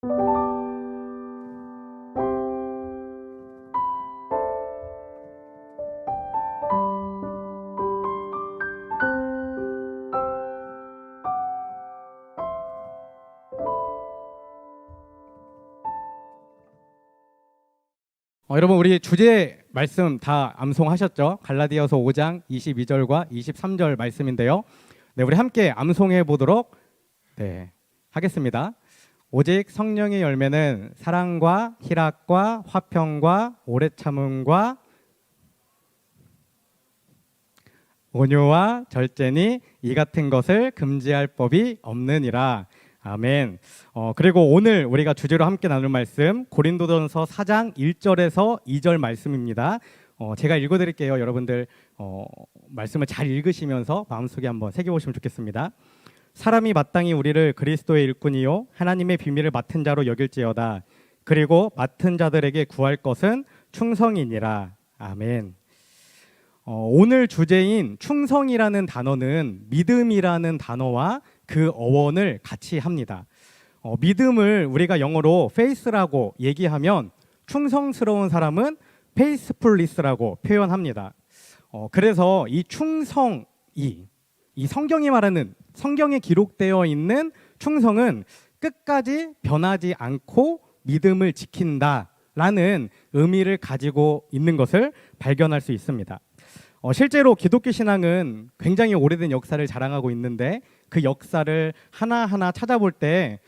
여러분, 우리 주제 말씀 다 암송하셨죠? 갈라디아서 5장 22절과 23절 말씀인데요. 네, 우리 함께 암송해 보도록 하겠습니다. 오직 성령의 열매는 사랑과 희락과 화평과 오래 참음과 온유와 절제니 이 같은 것을 금지할 법이 없느니라. 아멘. 그리고 오늘 우리가 주제로 함께 나눌 말씀 고린도전서 4장 1절에서 2절 말씀입니다. 제가 읽어드릴게요. 여러분들 말씀을 잘 읽으시면서 마음속에 한번 새겨보시면 좋겠습니다. 사람이 마땅히 우리를 그리스도의 일꾼이요 하나님의 비밀을 맡은 자로 여길지어다. 그리고 맡은 자들에게 구할 것은 충성이니라. 아멘. 오늘 주제인 충성이라는 단어는 믿음이라는 단어와 그 어원을 같이 합니다. 믿음을 우리가 영어로 faith라고 얘기하면 충성스러운 사람은 faithfulness라고 표현합니다. 그래서 이 충성이 이 성경이 말하는 성경에 기록되어 있는 충성은 끝까지 변하지 않고 믿음을 지킨다라는 의미를 가지고 있는 것을 발견할 수 있습니다. 실제로 기독교 신앙은 굉장히 오래된 역사를 자랑하고 있는데 그 역사를 하나하나 찾아볼 때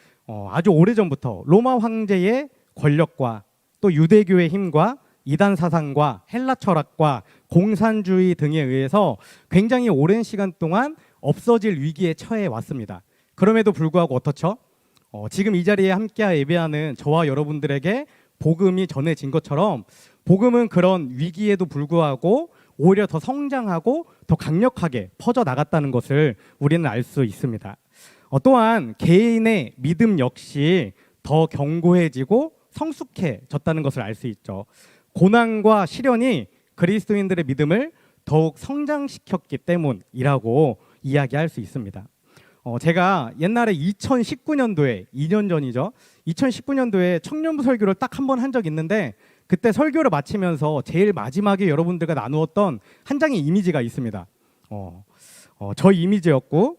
아주 오래전부터 로마 황제의 권력과 또 유대교의 힘과 이단 사상과 헬라 철학과 공산주의 등에 의해서 굉장히 오랜 시간 동안 없어질 위기에 처해 왔습니다. 그럼에도 불구하고 어떻죠? 지금 이 자리에 함께 예배하는 저와 여러분들에게 복음이 전해진 것처럼 복음은 그런 위기에도 불구하고 오히려 더 성장하고 더 강력하게 퍼져나갔다는 것을 우리는 알 수 있습니다. 또한 개인의 믿음 역시 더 견고해지고 성숙해졌다는 것을 알 수 있죠. 고난과 시련이 그리스도인들의 믿음을 더욱 성장시켰기 때문이라고 이야기할 수 있습니다. 제가 옛날에 2019년도에 2년 전이죠. 2019년도에 청년부 설교를 딱 한 번 한 적이 있는데 그때 설교를 마치면서 제일 마지막에 여러분들과 나누었던 한 장의 이미지가 있습니다. 저 이미지였고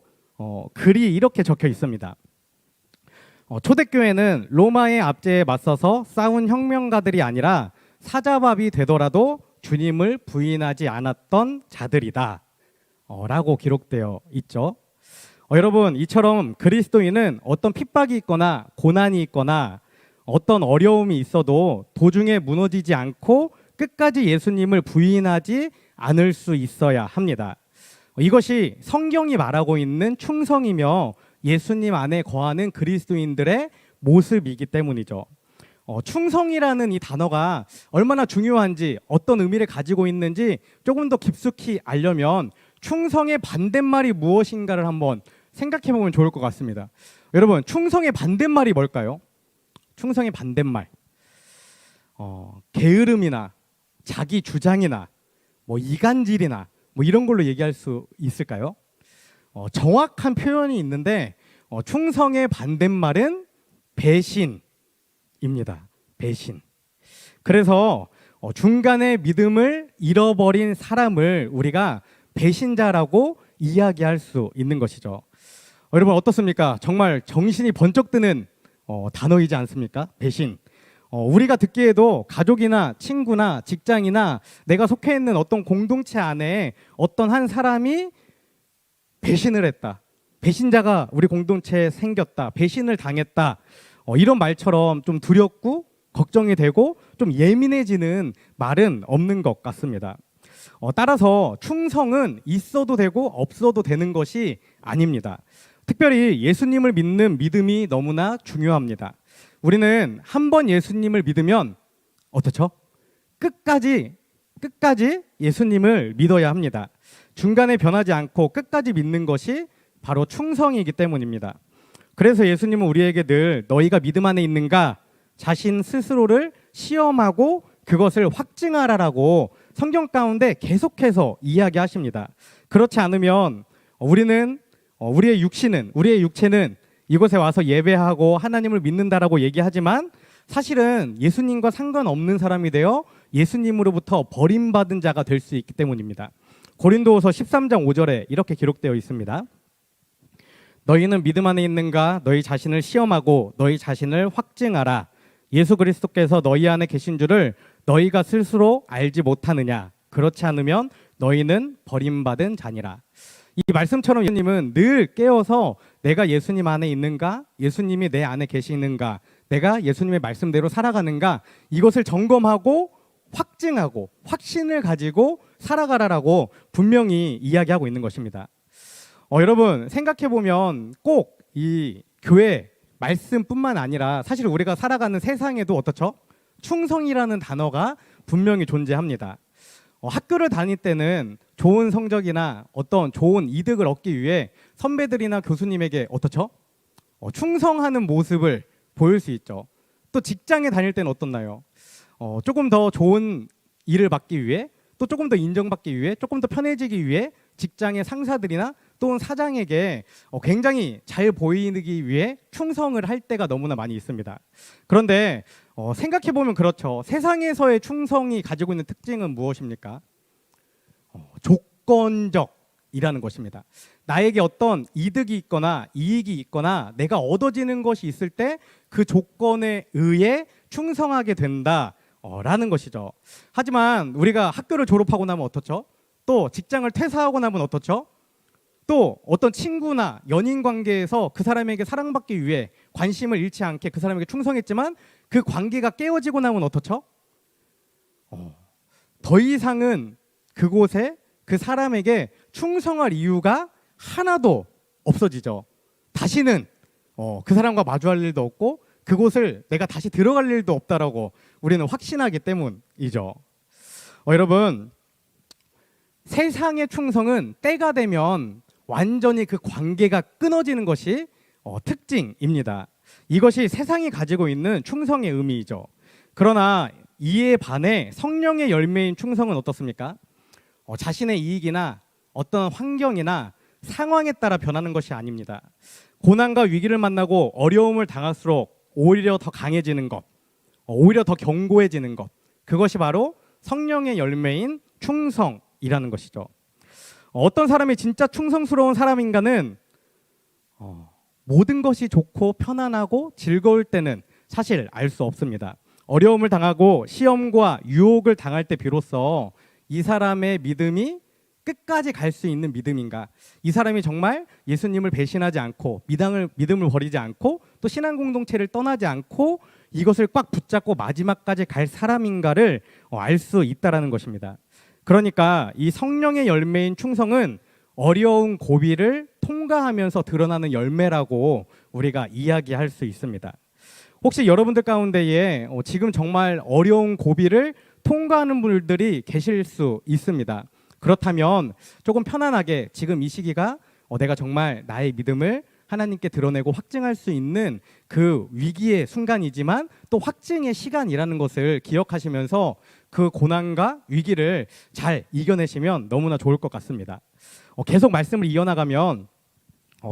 글이 이렇게 적혀 있습니다. 초대교회는 로마의 압제에 맞서서 싸운 혁명가들이 아니라 사자밥이 되더라도 주님을 부인하지 않았던 자들이다 라고 기록되어 있죠. 여러분, 이처럼 그리스도인은 어떤 핍박이 있거나 고난이 있거나 어떤 어려움이 있어도 도중에 무너지지 않고 끝까지 예수님을 부인하지 않을 수 있어야 합니다. 이것이 성경이 말하고 있는 충성이며 예수님 안에 거하는 그리스도인들의 모습이기 때문이죠. 충성이라는 이 단어가 얼마나 중요한지 어떤 의미를 가지고 있는지 조금 더 깊숙이 알려면 충성의 반대말이 무엇인가를 한번 생각해 보면 좋을 것 같습니다. 여러분, 충성의 반대말이 뭘까요? 충성의 반대말, 게으름이나 자기 주장이나 이간질이나 이런 걸로 얘기할 수 있을까요? 정확한 표현이 있는데 충성의 반대말은 배신입니다. 배신. 그래서 중간에 믿음을 잃어버린 사람을 우리가 배신자라고 이야기할 수 있는 것이죠. 여러분, 어떻습니까? 정말 정신이 번쩍 드는 단어이지 않습니까? 배신. 우리가 듣기에도 가족이나 친구나 직장이나 내가 속해 있는 어떤 공동체 안에 어떤 한 사람이 배신을 했다, 배신자가 우리 공동체에 생겼다, 배신을 당했다, 이런 말처럼 좀 두렵고 걱정이 되고 좀 예민해지는 말은 없는 것 같습니다. 따라서 충성은 있어도 되고 없어도 되는 것이 아닙니다. 특별히 예수님을 믿는 믿음이 너무나 중요합니다. 우리는 한 번 예수님을 믿으면 어떻죠? 끝까지 예수님을 믿어야 합니다. 중간에 변하지 않고 끝까지 믿는 것이 바로 충성이기 때문입니다. 그래서 예수님은 우리에게 늘 너희가 믿음 안에 있는가 자신 스스로를 시험하고 그것을 확증하라라고 성경 가운데 계속해서 이야기하십니다. 그렇지 않으면 우리의 육체는 이곳에 와서 예배하고 하나님을 믿는다라고 얘기하지만 사실은 예수님과 상관없는 사람이 되어 예수님으로부터 버림받은 자가 될 수 있기 때문입니다. 고린도후서 13장 5절에 이렇게 기록되어 있습니다. 너희는 믿음 안에 있는가? 너희 자신을 시험하고 너희 자신을 확증하라. 예수 그리스도께서 너희 안에 계신 줄을 너희가 스스로 알지 못하느냐? 그렇지 않으면 너희는 버림받은 자니라. 이 말씀처럼 예수님은 늘 깨어서 내가 예수님 안에 있는가? 예수님이 내 안에 계시는가? 내가 예수님의 말씀대로 살아가는가? 이것을 점검하고 확증하고 확신을 가지고 살아가라라고 분명히 이야기하고 있는 것입니다. 여러분 생각해보면 꼭 이 교회 말씀뿐만 아니라 사실 우리가 살아가는 세상에도 어떻죠? 충성이라는 단어가 분명히 존재합니다. 학교를 다닐 때는 좋은 성적이나 어떤 좋은 이득을 얻기 위해 선배들이나 교수님에게 어떻죠? 충성하는 모습을 보일 수 있죠. 또 직장에 다닐 때는 어떻나요? 조금 더 좋은 일을 받기 위해, 또 조금 더 인정받기 위해, 조금 더 편해지기 위해 직장의 상사들이나 또는 사장에게 굉장히 잘 보이기 위해 충성을 할 때가 너무나 많이 있습니다. 그런데 생각해보면 그렇죠. 세상에서의 충성이 가지고 있는 특징은 무엇입니까? 조건적이라는 것입니다. 나에게 어떤 이득이 있거나 이익이 있거나 내가 얻어지는 것이 있을 때 그 조건에 의해 충성하게 된다라는 것이죠. 하지만 우리가 학교를 졸업하고 나면 어떻죠? 또 직장을 퇴사하고 나면 어떻죠? 또 어떤 친구나 연인 관계에서 그 사람에게 사랑받기 위해 관심을 잃지 않게 그 사람에게 충성했지만 그 관계가 깨어지고 나면 어떻죠? 더 이상은 그곳에 그 사람에게 충성할 이유가 하나도 없어지죠. 다시는 그 사람과 마주할 일도 없고 그곳을 내가 다시 들어갈 일도 없다라고 우리는 확신하기 때문이죠. 여러분 세상의 충성은 때가 되면 완전히 그 관계가 끊어지는 것이 특징입니다. 이것이 세상이 가지고 있는 충성의 의미이죠. 그러나 이에 반해 성령의 열매인 충성은 어떻습니까? 자신의 이익이나 어떤 환경이나 상황에 따라 변하는 것이 아닙니다. 고난과 위기를 만나고 어려움을 당할수록 오히려 더 강해지는 것, 오히려 더 견고해지는 것, 그것이 바로 성령의 열매인 충성이라는 것이죠. 어떤 사람이 진짜 충성스러운 사람인가는 모든 것이 좋고 편안하고 즐거울 때는 사실 알 수 없습니다. 어려움을 당하고 시험과 유혹을 당할 때 비로소 이 사람의 믿음이 끝까지 갈 수 있는 믿음인가? 이 사람이 정말 예수님을 배신하지 않고 믿음을 버리지 않고 또 신앙 공동체를 떠나지 않고 이것을 꽉 붙잡고 마지막까지 갈 사람인가를 알 수 있다라는 것입니다. 그러니까 이 성령의 열매인 충성은 어려운 고비를 통과하면서 드러나는 열매라고 우리가 이야기할 수 있습니다. 혹시 여러분들 가운데에 지금 정말 어려운 고비를 통과하는 분들이 계실 수 있습니다. 그렇다면 조금 편안하게 지금 이 시기가 내가 정말 나의 믿음을 하나님께 드러내고 확증할 수 있는 그 위기의 순간이지만 또 확증의 시간이라는 것을 기억하시면서 그 고난과 위기를 잘 이겨내시면 너무나 좋을 것 같습니다. 계속 말씀을 이어나가면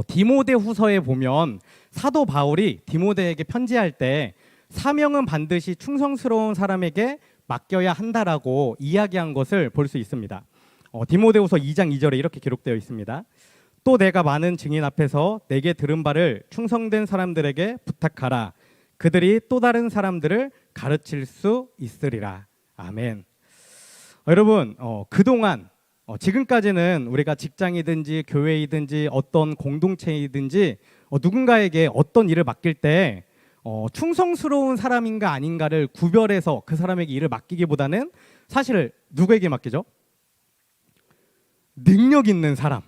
디모데후서에 보면 사도 바울이 디모데에게 편지할 때 사명은 반드시 충성스러운 사람에게 맡겨야 한다라고 이야기한 것을 볼 수 있습니다. 디모데후서 2장 2절에 이렇게 기록되어 있습니다. 또 내가 많은 증인 앞에서 내게 들은 바를 충성된 사람들에게 부탁하라. 그들이 또 다른 사람들을 가르칠 수 있으리라. 아멘. 여러분 그동안 지금까지는 우리가 직장이든지 교회이든지 어떤 공동체이든지 누군가에게 어떤 일을 맡길 때 충성스러운 사람인가 아닌가를 구별해서 그 사람에게 일을 맡기기보다는 사실 누구에게 맡기죠? 능력 있는 사람,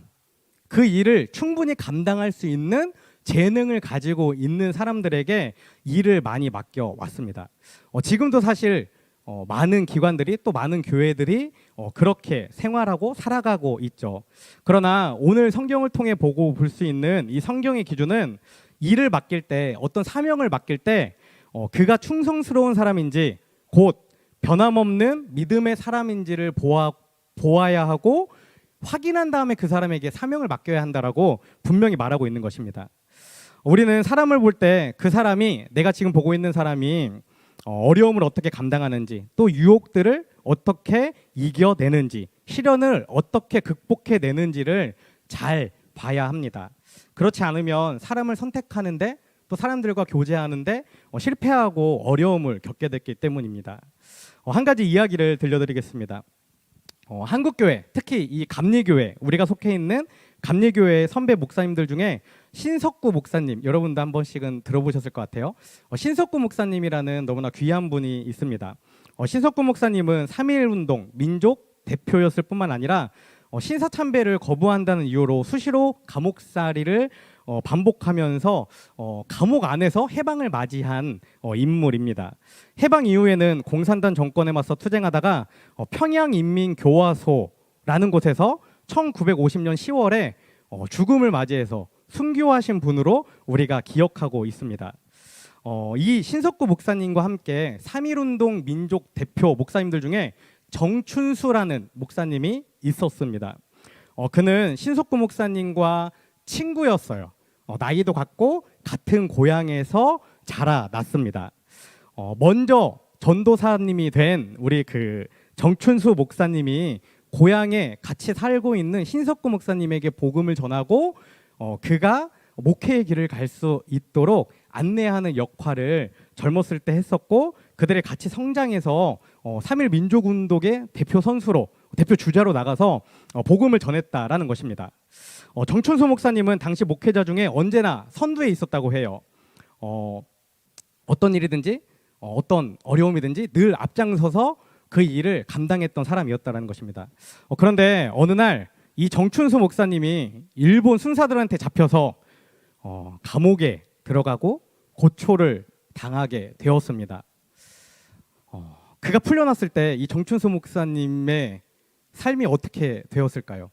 그 일을 충분히 감당할 수 있는 재능을 가지고 있는 사람들에게 일을 많이 맡겨왔습니다. 지금도 사실 많은 기관들이 또 많은 교회들이 그렇게 생활하고 살아가고 있죠. 그러나 오늘 성경을 통해 보고 볼 수 있는 이 성경의 기준은 일을 맡길 때 어떤 사명을 맡길 때 그가 충성스러운 사람인지 곧 변함없는 믿음의 사람인지를 보아야 하고 확인한 다음에 그 사람에게 사명을 맡겨야 한다라고 분명히 말하고 있는 것입니다. 우리는 사람을 볼 때 그 사람이 내가 지금 보고 있는 사람이 어려움을 어떻게 감당하는지 또 유혹들을 어떻게 이겨내는지 시련을 어떻게 극복해내는지를 잘 봐야 합니다. 그렇지 않으면 사람을 선택하는데 또 사람들과 교제하는데 실패하고 어려움을 겪게 됐기 때문입니다. 한 가지 이야기를 들려드리겠습니다. 한국교회, 특히 이 감리교회, 우리가 속해 있는 감리교회의 선배 목사님들 중에 신석구 목사님, 여러분도 한 번씩은 들어보셨을 것 같아요. 신석구 목사님이라는 너무나 귀한 분이 있습니다. 신석구 목사님은 3.1운동 민족 대표였을 뿐만 아니라 신사참배를 거부한다는 이유로 수시로 감옥살이를 반복하면서 감옥 안에서 해방을 맞이한 인물입니다. 해방 이후에는 공산당 정권에 맞서 투쟁하다가 평양인민교화소라는 곳에서 1950년 10월에 죽음을 맞이해서 순교하신 분으로 우리가 기억하고 있습니다. 이 신석구 목사님과 함께 3.1운동 민족 대표 목사님들 중에 정춘수라는 목사님이 있었습니다. 그는 신석구 목사님과 친구였어요. 나이도 같고 같은 고향에서 자라났습니다. 먼저 전도사님이 된 우리 그 정춘수 목사님이 고향에 같이 살고 있는 신석구 목사님에게 복음을 전하고 그가 목회의 길을 갈 수 있도록 안내하는 역할을 젊었을 때 했었고 그들이 같이 성장해서 3.1 민족운동의 대표 선수로 대표 주자로 나가서 복음을 전했다라는 것입니다. 정춘수 목사님은 당시 목회자 중에 언제나 선두에 있었다고 해요. 어떤 일이든지 어떤 어려움이든지 늘 앞장서서 그 일을 감당했던 사람이었다는 것입니다. 그런데 어느 날 이 정춘수 목사님이 일본 순사들한테 잡혀서 감옥에 들어가고 고초를 당하게 되었습니다. 그가 풀려났을 때 이 정춘수 목사님의 삶이 어떻게 되었을까요?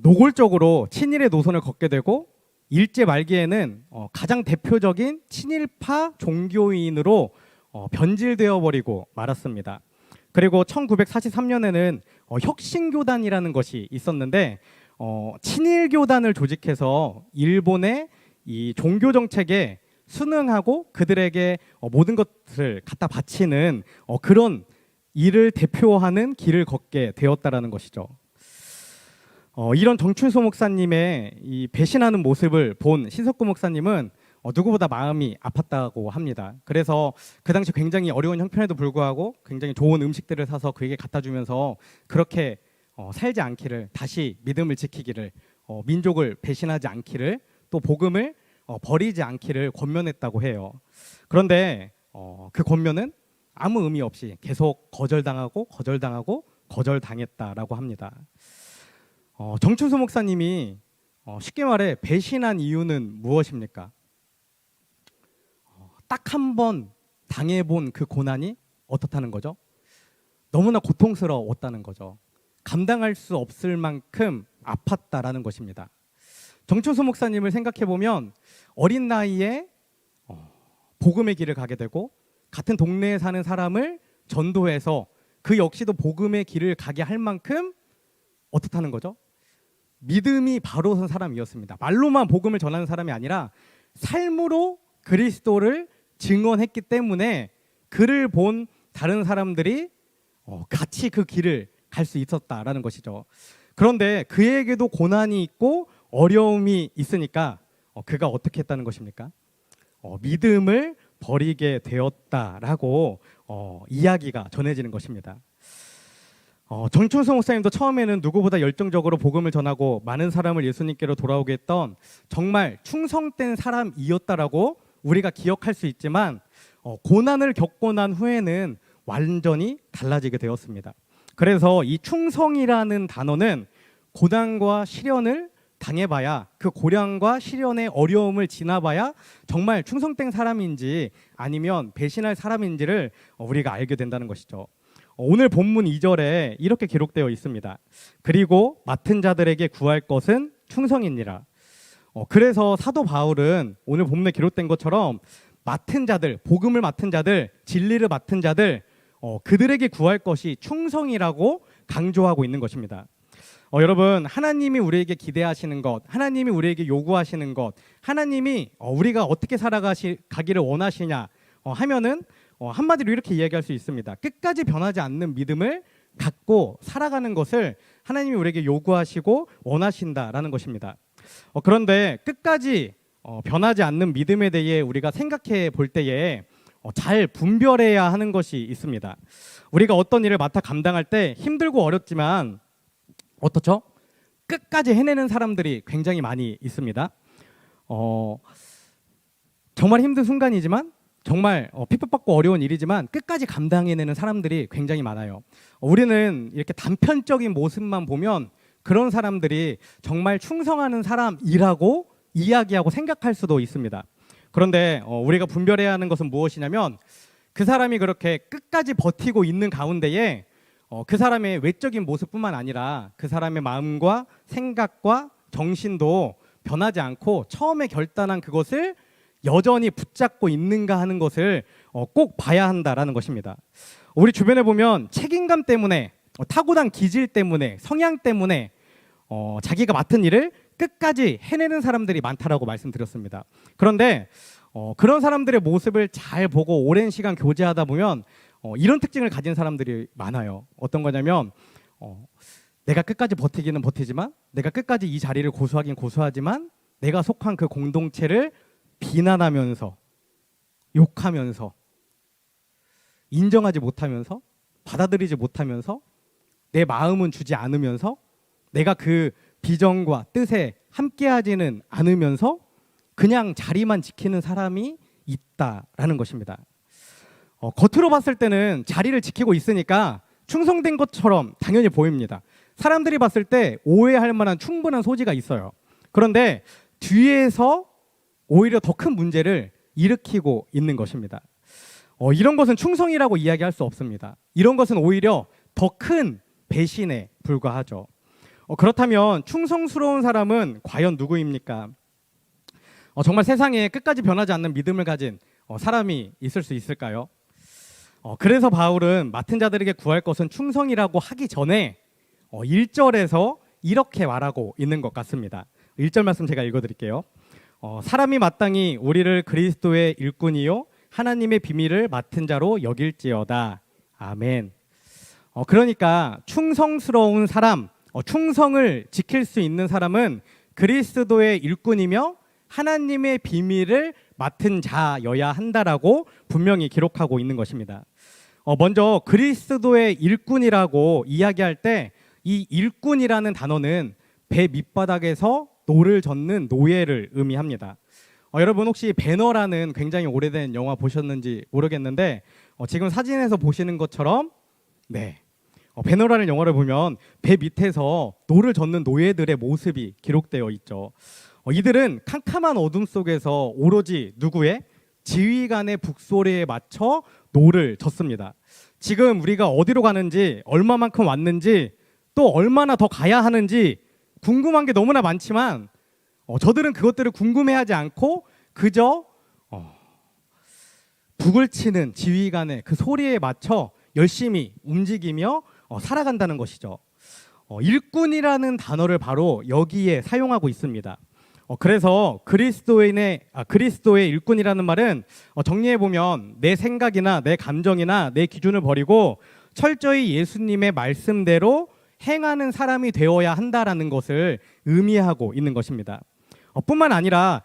노골적으로 친일의 노선을 걷게 되고 일제 말기에는 가장 대표적인 친일파 종교인으로 변질되어 버리고 말았습니다. 그리고 1943년에는 혁신교단이라는 것이 있었는데 친일교단을 조직해서 일본의 이 종교 정책에 순응하고 그들에게 모든 것을 갖다 바치는 그런 일을 대표하는 길을 걷게 되었다라는 것이죠. 이런 정춘수 목사님의 이 배신하는 모습을 본 신석구 목사님은 누구보다 마음이 아팠다고 합니다. 그래서 그 당시 굉장히 어려운 형편에도 불구하고 굉장히 좋은 음식들을 사서 그에게 갖다 주면서 그렇게 살지 않기를, 다시 믿음을 지키기를, 민족을 배신하지 않기를, 또 복음을 버리지 않기를 권면했다고 해요. 그런데 그 권면은 아무 의미 없이 계속 거절당하고 거절당했다라고 합니다. 정춘수 목사님이 쉽게 말해 배신한 이유는 무엇입니까? 딱 한 번 당해본 그 고난이 어떻다는 거죠? 너무나 고통스러웠다는 거죠. 감당할 수 없을 만큼 아팠다라는 것입니다. 정춘수 목사님을 생각해 보면 어린 나이에 복음의 길을 가게 되고 같은 동네에 사는 사람을 전도해서 그 역시도 복음의 길을 가게 할 만큼 어떻다는 거죠? 믿음이 바로 선 사람이었습니다. 말로만 복음을 전하는 사람이 아니라 삶으로 그리스도를 증언했기 때문에 그를 본 다른 사람들이 같이 그 길을 갈 수 있었다라는 것이죠. 그런데 그에게도 고난이 있고 어려움이 있으니까 그가 어떻게 했다는 것입니까? 믿음을 버리게 되었다라고 이야기가 전해지는 것입니다. 정춘수 목사님도 처음에는 누구보다 열정적으로 복음을 전하고 많은 사람을 예수님께로 돌아오게 했던 정말 충성된 사람이었다라고 우리가 기억할 수 있지만 고난을 겪고 난 후에는 완전히 달라지게 되었습니다. 그래서 이 충성이라는 단어는 고난과 시련을 당해봐야, 그 고난과 시련의 어려움을 지나봐야 정말 충성된 사람인지 아니면 배신할 사람인지를 우리가 알게 된다는 것이죠. 오늘 본문 2절에 이렇게 기록되어 있습니다. 그리고 맡은 자들에게 구할 것은 충성이니라. 그래서 사도 바울은 오늘 본문에 기록된 것처럼 맡은 자들, 복음을 맡은 자들, 진리를 맡은 자들, 그들에게 구할 것이 충성이라고 강조하고 있는 것입니다. 여러분, 하나님이 우리에게 기대하시는 것, 하나님이 우리에게 요구하시는 것, 하나님이 우리가 어떻게 살아가기를 원하시냐 하면은 한마디로 이렇게 이야기할 수 있습니다. 끝까지 변하지 않는 믿음을 갖고 살아가는 것을 하나님이 우리에게 요구하시고 원하신다라는 것입니다. 그런데 끝까지 변하지 않는 믿음에 대해 우리가 생각해 볼 때에 잘 분별해야 하는 것이 있습니다. 우리가 어떤 일을 맡아 감당할 때 힘들고 어렵지만 어떻죠? 끝까지 해내는 사람들이 굉장히 많이 있습니다. 정말 힘든 순간이지만 정말 핍박받고 어려운 일이지만 끝까지 감당해내는 사람들이 굉장히 많아요. 우리는 이렇게 단편적인 모습만 보면 그런 사람들이 정말 충성하는 사람이라고 이야기하고 생각할 수도 있습니다. 그런데 우리가 분별해야 하는 것은 무엇이냐면 그 사람이 그렇게 끝까지 버티고 있는 가운데에 그 사람의 외적인 모습뿐만 아니라 그 사람의 마음과 생각과 정신도 변하지 않고 처음에 결단한 그것을 여전히 붙잡고 있는가 하는 것을 꼭 봐야 한다라는 것입니다. 우리 주변에 보면 책임감 때문에 타고난 기질 때문에 성향 때문에 자기가 맡은 일을 끝까지 해내는 사람들이 많다라고 말씀드렸습니다. 그런데 그런 사람들의 모습을 잘 보고 오랜 시간 교제하다 보면 이런 특징을 가진 사람들이 많아요. 어떤 거냐면 내가 끝까지 버티기는 버티지만 내가 끝까지 이 자리를 고수하긴 고수하지만 내가 속한 그 공동체를 비난하면서 욕하면서 인정하지 못하면서 받아들이지 못하면서 내 마음은 주지 않으면서 내가 그 비전과 뜻에 함께하지는 않으면서 그냥 자리만 지키는 사람이 있다라는 것입니다. 겉으로 봤을 때는 자리를 지키고 있으니까 충성된 것처럼 당연히 보입니다. 사람들이 봤을 때 오해할 만한 충분한 소지가 있어요. 그런데 뒤에서 오히려 더 큰 문제를 일으키고 있는 것입니다. 이런 것은 충성이라고 이야기할 수 없습니다. 이런 것은 오히려 더 큰 배신에 불과하죠. 그렇다면 충성스러운 사람은 과연 누구입니까? 정말 세상에 끝까지 변하지 않는 믿음을 가진 사람이 있을 수 있을까요? 그래서 바울은 맡은 자들에게 구할 것은 충성이라고 하기 전에 1절에서 이렇게 말하고 있는 것 같습니다. 1절 말씀 제가 읽어드릴게요. 사람이 마땅히 우리를 그리스도의 일꾼이요 하나님의 비밀을 맡은 자로 여길지어다. 아멘. 그러니까 충성스러운 사람, 충성을 지킬 수 있는 사람은 그리스도의 일꾼이며 하나님의 비밀을 맡은 자여야 한다라고 분명히 기록하고 있는 것입니다. 먼저 그리스도의 일꾼이라고 이야기할 때 이 일꾼이라는 단어는 배 밑바닥에서 노를 젓는 노예를 의미합니다. 여러분 혹시 배너라는 굉장히 오래된 영화 보셨는지 모르겠는데 지금 사진에서 보시는 것처럼 배너라는 영화를 보면 배 밑에서 노를 젓는 노예들의 모습이 기록되어 있죠. 이들은 캄캄한 어둠 속에서 오로지 누구의? 지휘관의 북소리에 맞춰 노를 젓습니다. 지금 우리가 어디로 가는지, 얼마만큼 왔는지, 또 얼마나 더 가야 하는지 궁금한 게 너무나 많지만 저들은 그것들을 궁금해하지 않고 그저 북을 치는 지휘관의 그 소리에 맞춰 열심히 움직이며 살아간다는 것이죠. 일꾼이라는 단어를 바로 여기에 사용하고 있습니다. 그래서 그리스도의 일꾼이라는 말은 정리해 보면 내 생각이나 내 감정이나 내 기준을 버리고 철저히 예수님의 말씀대로 행하는 사람이 되어야 한다라는 것을 의미하고 있는 것입니다. 뿐만 아니라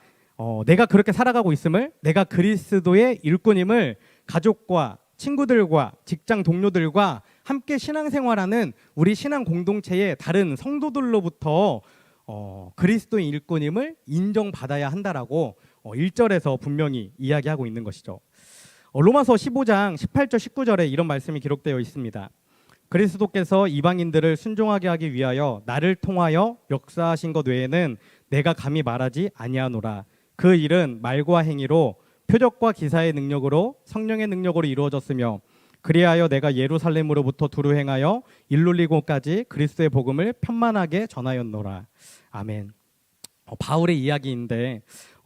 내가 그렇게 살아가고 있음을, 내가 그리스도의 일꾼임을 가족과 친구들과 직장 동료들과 함께 신앙생활하는 우리 신앙 공동체의 다른 성도들로부터 그리스도의 일꾼임을 인정받아야 한다라고 1절에서 분명히 이야기하고 있는 것이죠. 로마서 15장 18절 19절에 이런 말씀이 기록되어 있습니다. 그리스도께서 이방인들을 순종하게 하기 위하여 나를 통하여 역사하신 것 외에는 내가 감히 말하지 아니하노라. 그 일은 말과 행위로 표적과 기사의 능력으로 성령의 능력으로 이루어졌으며 그리하여 내가 예루살렘으로부터 두루 행하여 일룰리고까지 그리스도의 복음을 편만하게 전하였노라. 아멘. 바울의 이야기인데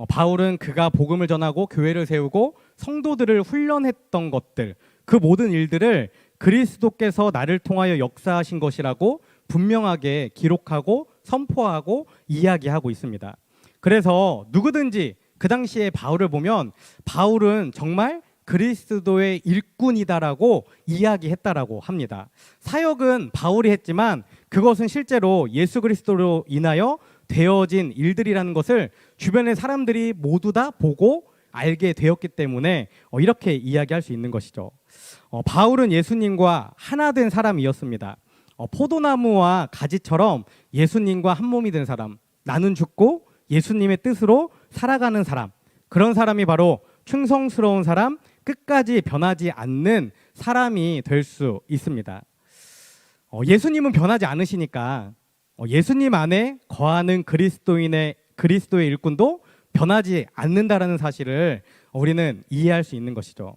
바울은 그가 복음을 전하고 교회를 세우고 성도들을 훈련했던 것들, 그 모든 일들을 그리스도께서 나를 통하여 역사하신 것이라고 분명하게 기록하고 선포하고 이야기하고 있습니다. 그래서 누구든지 그 당시에 바울을 보면 바울은 정말 그리스도의 일꾼이다라고 이야기했다라고 합니다. 사역은 바울이 했지만 그것은 실제로 예수 그리스도로 인하여 되어진 일들이라는 것을 주변의 사람들이 모두 다 보고 알게 되었기 때문에 이렇게 이야기할 수 있는 것이죠. 바울은 예수님과 하나 된 사람이었습니다. 포도나무와 가지처럼 예수님과 한 몸이 된 사람, 나는 죽고 예수님의 뜻으로 살아가는 사람, 그런 사람이 바로 충성스러운 사람, 끝까지 변하지 않는 사람이 될 수 있습니다. 예수님은 변하지 않으시니까 예수님 안에 거하는 그리스도의 일꾼도 변하지 않는다라는 사실을 우리는 이해할 수 있는 것이죠.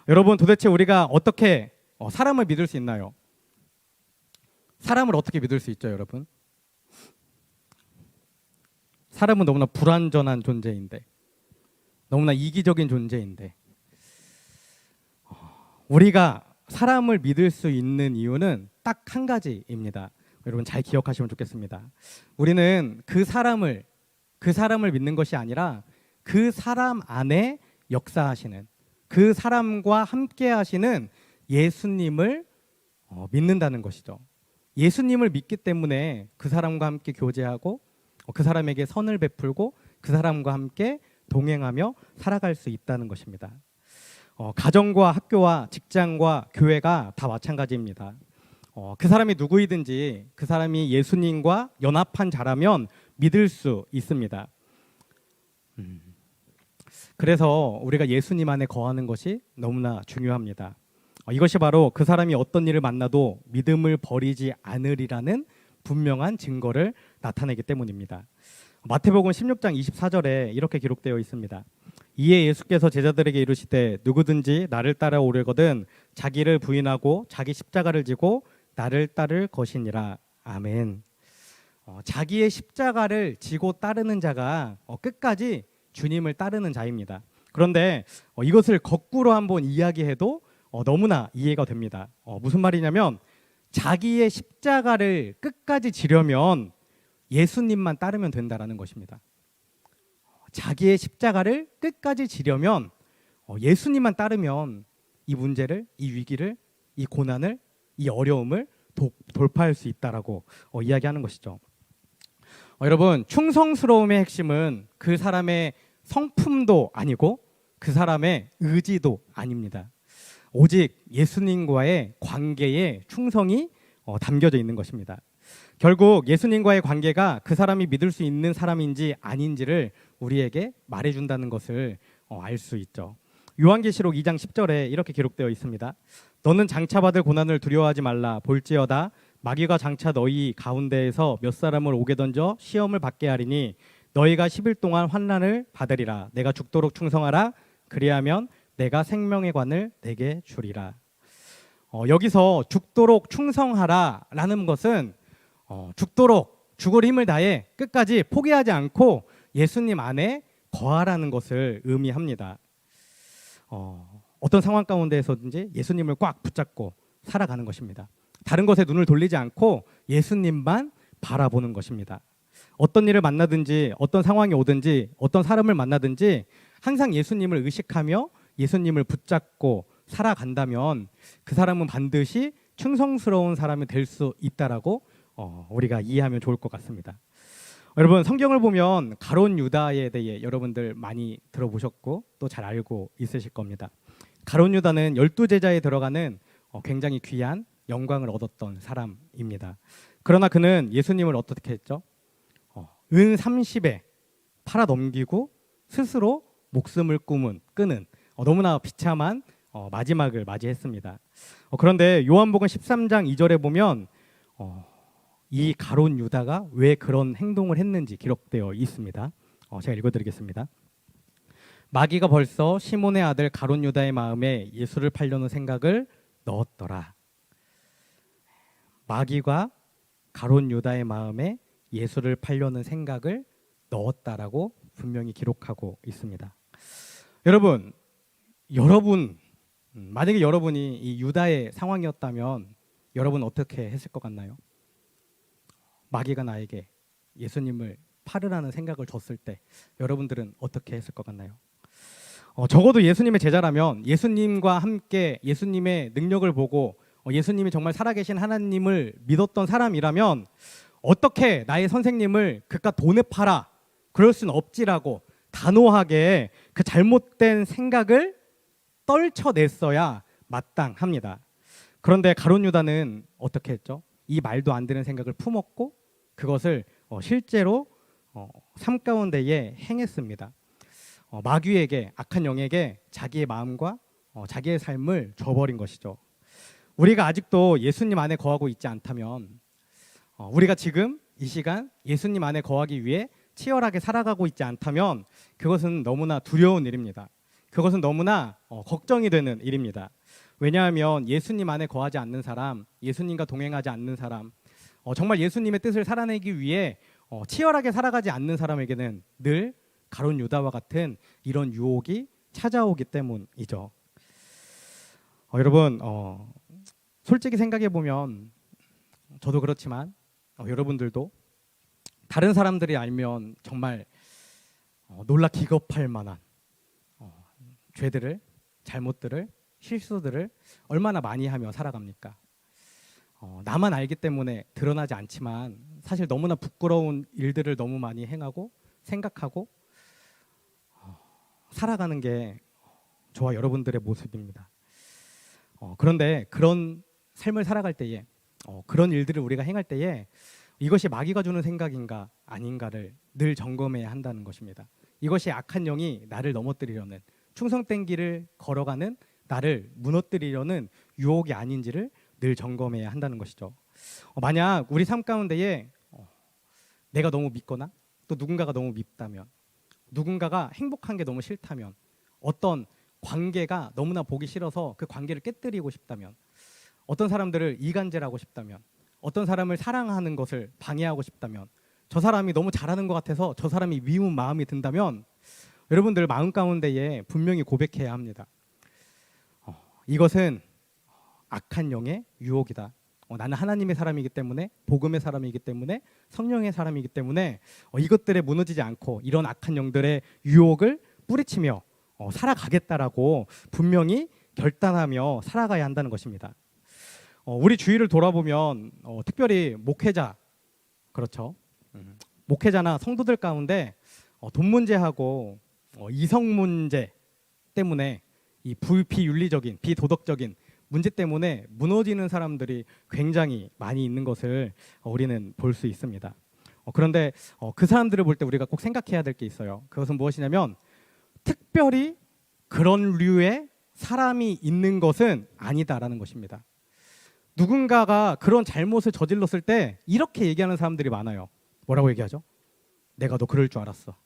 여러분, 도대체 우리가 어떻게 사람을 믿을 수 있나요? 사람을 어떻게 믿을 수 있죠, 여러분? 사람은 너무나 불완전한 존재인데, 너무나 이기적인 존재인데, 우리가 사람을 믿을 수 있는 이유는 딱 한 가지입니다. 여러분 잘 기억하시면 좋겠습니다. 우리는 그 사람을 믿는 것이 아니라 그 사람 안에 역사하시는, 그 사람과 함께 하시는 예수님을 믿는다는 것이죠. 예수님을 믿기 때문에 그 사람과 함께 교제하고 그 사람에게 선을 베풀고 그 사람과 함께 동행하며 살아갈 수 있다는 것입니다. 가정과 학교와 직장과 교회가 다 마찬가지입니다. 그 사람이 누구이든지 그 사람이 예수님과 연합한 자라면 믿을 수 있습니다. 그래서 우리가 예수님 안에 거하는 것이 너무나 중요합니다. 이것이 바로 그 사람이 어떤 일을 만나도 믿음을 버리지 않으리라는 분명한 증거를 나타내기 때문입니다. 마태복음 16장 24절에 이렇게 기록되어 있습니다. 이에 예수께서 제자들에게 이르시되 누구든지 나를 따라오려거든 자기를 부인하고 자기 십자가를 지고 나를 따를 것이니라. 아멘. 자기의 십자가를 지고 따르는 자가 끝까지 주님을 따르는 자입니다. 그런데 이것을 거꾸로 한번 이야기해도 너무나 이해가 됩니다. 무슨 말이냐면 자기의 십자가를 끝까지 지려면 예수님만 따르면 된다라는 것입니다. 자기의 십자가를 끝까지 지려면 예수님만 따르면 이 문제를, 이 위기를, 이 고난을, 이 어려움을 돌파할 수 있다라고 이야기하는 것이죠. 여러분, 충성스러움의 핵심은 그 사람의 성품도 아니고 그 사람의 의지도 아닙니다. 오직 예수님과의 관계에 충성이 담겨져 있는 것입니다. 결국 예수님과의 관계가 그 사람이 믿을 수 있는 사람인지 아닌지를 우리에게 말해준다는 것을 알 수 있죠. 요한계시록 2장 10절에 이렇게 기록되어 있습니다. 너는 장차 받을 고난을 두려워하지 말라. 볼지어다 마귀가 장차 너희 가운데에서 몇 사람을 오게 던져 시험을 받게 하리니 너희가 10일 동안 환난을 받으리라. 내가 죽도록 충성하라. 그리하면 내가 생명의 관을 내게 주리라. 여기서 죽도록 충성하라 라는 것은 죽도록 죽을 힘을 다해 끝까지 포기하지 않고 예수님 안에 거하라는 것을 의미합니다. 어떤 상황 가운데에서든지 예수님을 꽉 붙잡고 살아가는 것입니다. 다른 것에 눈을 돌리지 않고 예수님만 바라보는 것입니다. 어떤 일을 만나든지 어떤 상황이 오든지 어떤 사람을 만나든지 항상 예수님을 의식하며 예수님을 붙잡고 살아간다면 그 사람은 반드시 충성스러운 사람이 될 수 있다라고 우리가 이해하면 좋을 것 같습니다. 여러분, 성경을 보면 가룟 유다에 대해 여러분들 많이 들어보셨고 또 잘 알고 있으실 겁니다. 가룟 유다는 12제자에 들어가는 굉장히 귀한 영광을 얻었던 사람입니다. 그러나 그는 예수님을 어떻게 했죠? 은 30에 팔아 넘기고 스스로 목숨을 끄는 너무나 비참한 마지막을 맞이했습니다. 그런데 요한복음 13장 2절에 보면 이 가룟 유다가 왜 그런 행동을 했는지 기록되어 있습니다. 제가 읽어드리겠습니다. 마귀가 벌써 시몬의 아들 가룟 유다의 마음에 예수를 팔려는 생각을 넣었더라. 마귀가 가룟 유다의 마음에 예수를 팔려는 생각을 넣었다라고 분명히 기록하고 있습니다. 여러분 만약에 여러분이 이 유다의 상황이었다면 여러분 어떻게 했을 것 같나요? 마귀가 나에게 예수님을 팔으라는 생각을 줬을 때 여러분들은 어떻게 했을 것 같나요? 적어도 예수님의 제자라면 예수님과 함께 예수님의 능력을 보고 예수님이 정말 살아계신 하나님을 믿었던 사람이라면 어떻게 나의 선생님을 그깟 돈에 팔아? 그럴 수는 없지라고 단호하게 그 잘못된 생각을 떨쳐냈어야 마땅합니다. 그런데 가룟 유다는 어떻게 했죠? 이 말도 안 되는 생각을 품었고 그것을 실제로 삶 가운데에 행했습니다. 마귀에게, 악한 영에게 자기의 마음과 자기의 삶을 줘버린 것이죠. 우리가 아직도 예수님 안에 거하고 있지 않다면, 우리가 지금 이 시간 예수님 안에 거하기 위해 치열하게 살아가고 있지 않다면 그것은 너무나 두려운 일입니다. 그것은 너무나 걱정이 되는 일입니다. 왜냐하면 예수님 안에 거하지 않는 사람, 예수님과 동행하지 않는 사람, 정말 예수님의 뜻을 살아내기 위해 치열하게 살아가지 않는 사람에게는 늘 가룟 유다와 같은 이런 유혹이 찾아오기 때문이죠. 여러분, 솔직히 생각해 보면 저도 그렇지만 여러분들도 다른 사람들이 알면 정말 놀라 기겁할 만한 죄들을, 잘못들을, 실수들을 얼마나 많이 하며 살아갑니까? 나만 알기 때문에 드러나지 않지만 사실 너무나 부끄러운 일들을 너무 많이 행하고 생각하고 살아가는 게 저와 여러분들의 모습입니다. 그런데 그런 삶을 살아갈 때에 그런 일들을 우리가 행할 때에 이것이 마귀가 주는 생각인가 아닌가를 늘 점검해야 한다는 것입니다. 이것이 악한 영이 나를 넘어뜨리려는, 충성된 길을 걸어가는 나를 무너뜨리려는 유혹이 아닌지를 늘 점검해야 한다는 것이죠. 만약 우리 삶 가운데에 내가 너무 믿거나 또 누군가가 너무 밉다면, 누군가가 행복한 게 너무 싫다면, 어떤 관계가 너무나 보기 싫어서 그 관계를 깨뜨리고 싶다면, 어떤 사람들을 이간질하고 싶다면, 어떤 사람을 사랑하는 것을 방해하고 싶다면, 저 사람이 너무 잘하는 것 같아서 저 사람이 미운 마음이 든다면 여러분들 마음 가운데에 분명히 고백해야 합니다. 이것은 악한 영의 유혹이다. 나는 하나님의 사람이기 때문에, 복음의 사람이기 때문에, 성령의 사람이기 때문에 이것들에 무너지지 않고 이런 악한 영들의 유혹을 뿌리치며 살아가겠다라고 분명히 결단하며 살아가야 한다는 것입니다. 우리 주위를 돌아보면 특별히 목회자, 그렇죠? 목회자나 성도들 가운데 돈 문제하고 이성 문제 때문에 이 불비윤리적인, 비도덕적인 문제 때문에 무너지는 사람들이 굉장히 많이 있는 것을 우리는 볼 수 있습니다. 그런데 그 사람들을 볼 때 우리가 꼭 생각해야 될 게 있어요. 그것은 무엇이냐면 특별히 그런 류의 사람이 있는 것은 아니다라는 것입니다. 누군가가 그런 잘못을 저질렀을 때 이렇게 얘기하는 사람들이 많아요. 뭐라고 얘기하죠? 내가 너 그럴 줄 알았어.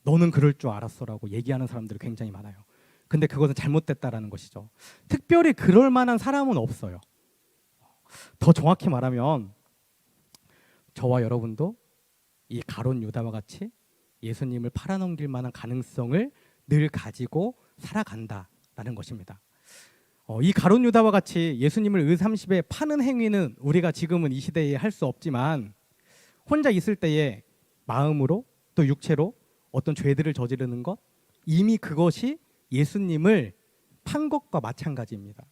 너는 그럴 줄 알았어라고 얘기하는 사람들이 굉장히 많아요. 근데 그것은 잘못됐다라는 것이죠. 특별히 그럴 만한 사람은 없어요. 더 정확히 말하면 저와 여러분도 이 가룟 유다와 같이 예수님을 팔아넘길 만한 가능성을 늘 가지고 살아간다라는 것입니다. 이 가룟 유다와 같이 예수님을 의삼십에 파는 행위는 우리가 지금은 이 시대에 할 수 없지만 혼자 있을 때에 마음으로 또 육체로 어떤 죄들을 저지르는 것, 이미 그것이 예수님을 판 것과 마찬가지입니다.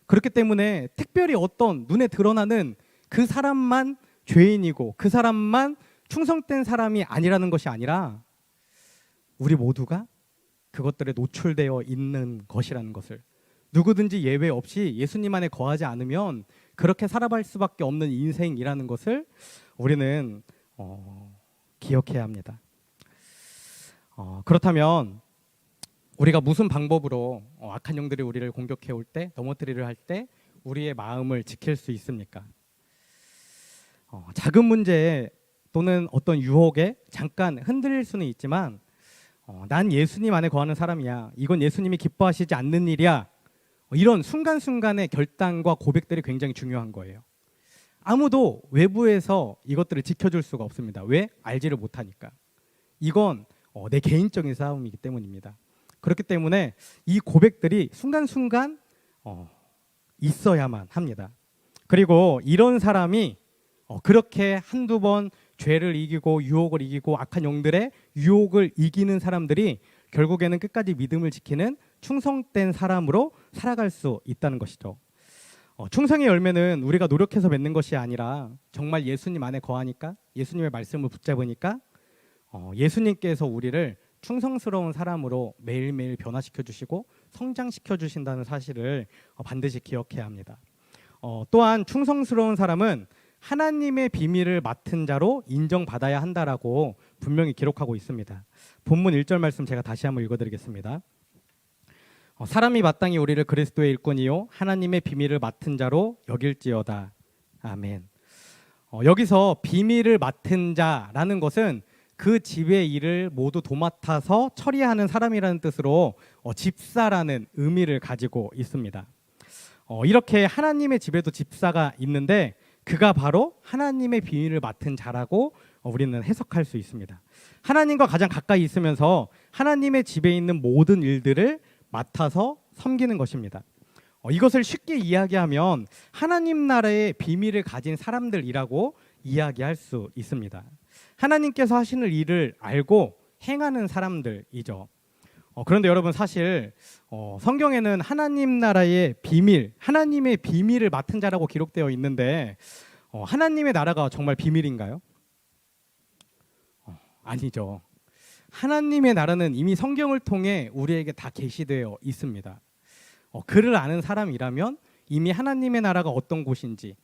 그렇기 때문에 특별히 어떤 눈에 드러나는 그 사람만 죄인이고 그 사람만 충성된 사람이 아니라는 것이 아니라 우리 모두가 그것들에 노출되어 있는 것이라는 것을, 누구든지 예외 없이 예수님 안에 거하지 않으면 그렇게 살아갈 수밖에 없는 인생이라는 것을 우리는 기억해야 합니다. 그렇다면 우리가 무슨 방법으로 악한 영들이 우리를 공격해 올 때, 넘어뜨리려 할 때 우리의 마음을 지킬 수 있습니까? 작은 문제 또는 어떤 유혹에 잠깐 흔들릴 수는 있지만 난 예수님 안에 거하는 사람이야, 이건 예수님이 기뻐하시지 않는 일이야, 이런 순간순간의 결단과 고백들이 굉장히 중요한 거예요. 아무도 외부에서 이것들을 지켜줄 수가 없습니다. 왜? 알지를 못하니까. 이건 내 개인적인 싸움이기 때문입니다. 그렇기 때문에 이 고백들이 순간순간 있어야만 합니다. 그리고 이런 사람이 그렇게 한두 번 죄를 이기고 유혹을 이기고 악한 영들의 유혹을 이기는 사람들이 결국에는 끝까지 믿음을 지키는 충성된 사람으로 살아갈 수 있다는 것이죠. 충성의 열매는 우리가 노력해서 맺는 것이 아니라 정말 예수님 안에 거하니까, 예수님의 말씀을 붙잡으니까 예수님께서 우리를 충성스러운 사람으로 매일매일 변화시켜 주시고 성장시켜 주신다는 사실을 반드시 기억해야 합니다. 또한 충성스러운 사람은 하나님의 비밀을 맡은 자로 인정받아야 한다라고 분명히 기록하고 있습니다. 본문 1절 말씀 제가 다시 한번 읽어드리겠습니다. 사람이 마땅히 우리를 그리스도의 일꾼이요 하나님의 비밀을 맡은 자로 여길지어다. 아멘. 여기서 비밀을 맡은 자라는 것은 그 집의 일을 모두 도맡아서 처리하는 사람이라는 뜻으로 집사라는 의미를 가지고 있습니다. 이렇게 하나님의 집에도 집사가 있는데 그가 바로 하나님의 비밀을 맡은 자라고 우리는 해석할 수 있습니다. 하나님과 가장 가까이 있으면서 하나님의 집에 있는 모든 일들을 맡아서 섬기는 것입니다. 이것을 쉽게 이야기하면 하나님 나라의 비밀을 가진 사람들이라고 이야기할 수 있습니다. 하나님께서 하시는 일을 알고 행하는 사람들이죠. 그런데 여러분 사실 성경에는 하나님 나라의 비밀, 하나님의 비밀을 맡은 자라고 기록되어 있는데 하나님의 나라가 정말 비밀인가요? 아니죠. 하나님의 나라는 이미 성경을 통해 우리에게 다 계시되어 있습니다. 그를 아는 사람이라면 이미 하나님의 나라가 어떤 곳인지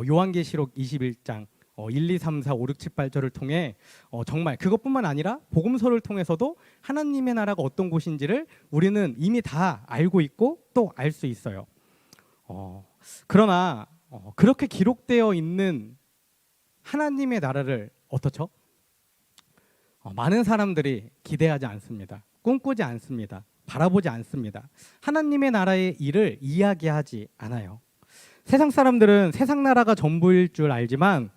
요한계시록 21장 1, 2, 3, 4, 5, 6, 7, 8절을 통해 정말 그것뿐만 아니라 복음서를 통해서도 하나님의 나라가 어떤 곳인지를 우리는 이미 다 알고 있고 또 알 수 있어요. 그러나 그렇게 기록되어 있는 하나님의 나라를 어떻죠? 많은 사람들이 기대하지 않습니다. 꿈꾸지 않습니다. 바라보지 않습니다. 하나님의 나라의 일을 이야기하지 않아요. 세상 사람들은 세상 나라가 전부일 줄 알지만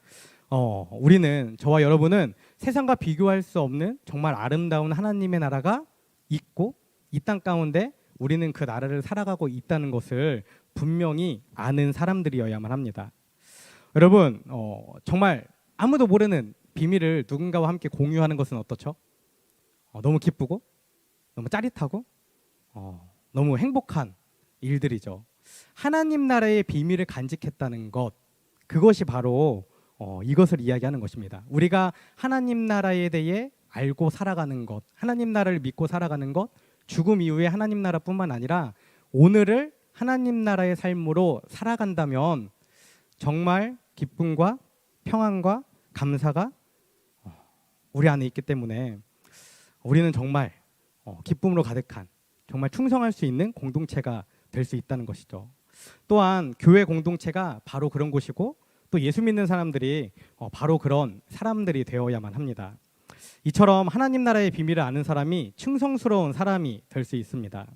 우리는, 저와 여러분은 세상과 비교할 수 없는 정말 아름다운 하나님의 나라가 있고 이 땅 가운데 우리는 그 나라를 살아가고 있다는 것을 분명히 아는 사람들이어야만 합니다. 여러분 정말 아무도 모르는 비밀을 누군가와 함께 공유하는 것은 어떻죠? 너무 기쁘고 너무 짜릿하고 너무 행복한 일들이죠. 하나님 나라의 비밀을 간직했다는 것, 그것이 바로 이것을 이야기하는 것입니다. 우리가 하나님 나라에 대해 알고 살아가는 것, 하나님 나라를 믿고 살아가는 것, 죽음 이후에 하나님 나라뿐만 아니라 오늘을 하나님 나라의 삶으로 살아간다면 정말 기쁨과 평안과 감사가 우리 안에 있기 때문에 우리는 정말 기쁨으로 가득한, 정말 충성할 수 있는 공동체가 될 수 있다는 것이죠. 또한 교회 공동체가 바로 그런 곳이고 또 예수 믿는 사람들이 바로 그런 사람들이 되어야만 합니다. 이처럼 하나님 나라의 비밀을 아는 사람이 충성스러운 사람이 될 수 있습니다.